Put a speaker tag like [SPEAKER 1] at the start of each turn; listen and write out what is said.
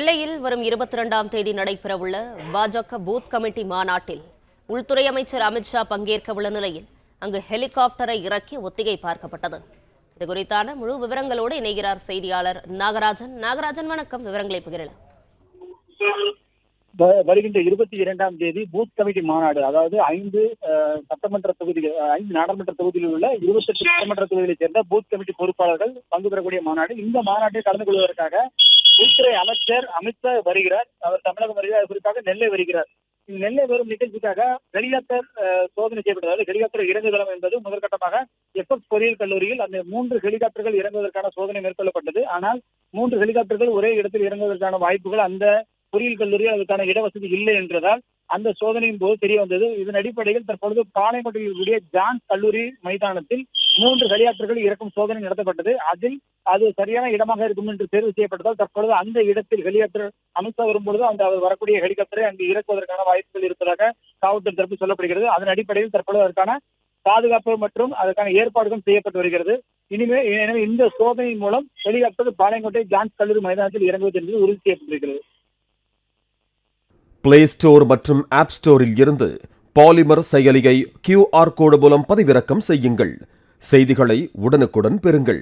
[SPEAKER 1] நெல்லையில் வரும் 22ஆம் தேதி நடைபெறவுள்ள பாஜக பூத் கமிட்டி மாநாட்டில் உள்துறை அமைச்சர் அமித்ஷா பங்கேற்க உள்ள நிலையில் அங்கு ஹெலிகாப்டரை இறக்கி ஒத்திகை பார்க்கப்பட்டது. இதுகுறித்தான முழு விவரங்களோடு இணைகிறார் செய்தியாளர் நாகராஜன். நாகராஜன், வணக்கம். விவரங்களை பகிரலாம்.
[SPEAKER 2] வருகின்ற 22ஆம் தேதி பூத் கமிட்டி மாநாடு, அதாவது 5 நாடாளுமன்ற தொகுதியில் உள்ள 28 சட்டமன்ற தொகுதிகளைச் சேர்ந்த பூத் கமிட்டி பொறுப்பாளர்கள் பங்கு பெறக்கூடிய மாநாடு. இந்த மாநாட்டில் கலந்து கொள்வதற்காக உள்துறை அமைச்சர் அமித்ஷா வருகிறார். அவர் தமிழகம் வருகிறார். குறிப்பாக நெல்லை வருகிறார். நெல்லை வரும் நிகழ்ச்சிக்காக ஹெலிகாப்டர் சோதனை செய்யப்பட்டது. ஹெலிகாப்டர் இறங்குதளம் என்பது முதற்கட்டமாக எஃப்எஸ் பொறியியல் கல்லூரியில் அந்த 3 ஹெலிகாப்டர்கள் இறங்குவதற்கான சோதனை மேற்கொள்ளப்பட்டது. ஆனால் 3 ஹெலிகாப்டர்கள் ஒரே இடத்தில் இறங்குவதற்கான வாய்ப்புகள் அந்த பொறியியல் கல்லூரியில் அதற்கான இடவசதி இல்லை என்றதால் அந்த சோதனையின் போது தெரிய வந்தது. இதன் அடிப்படையில் தற்பொழுது பாளையங்கோட்டையில் இருக்கக்கூடிய ஜான்ஸ் கல்லூரி மைதானத்தில் 3 ஹெலிகாப்டர்கள் இறக்கும் சோதனை நடத்தப்பட்டது. அதில் அது சரியான இடமாக இருக்கும் என்று தேர்வு செய்யப்பட்டதால் தற்பொழுது அந்த இடத்தில் ஹெலிகாப்டர் அமித்ஷா வரும்பொழுது அவர் வரக்கூடிய ஹெலிகாப்டரை அங்கு இறக்குவதற்கான வாய்ப்புகள் இருப்பதாக காவல்துறை தரப்பு சொல்லப்படுகிறது. அதன் அடிப்படையில் தற்பொழுது அதற்கான பாதுகாப்பு மற்றும் அதற்கான ஏற்பாடுகள் செய்யப்பட்டு வருகிறது. எனவே இந்த சோதனையின் மூலம் ஹெலிகாப்டர் பாளையங்கோட்டை ஜான்ஸ் கல்லூரி மைதானத்தில் இறங்குவது என்பது உறுதி செய்யப்பட்டிருக்கிறது.
[SPEAKER 3] பிளே ஸ்டோர் மற்றும் ஆப் ஸ்டோரில் இருந்து பாலிமர் செயலியை QR கோடு மூலம் பதிவிறக்கம் செய்யுங்கள். செய்திகளை உடனுக்குடன் பெறுங்கள்.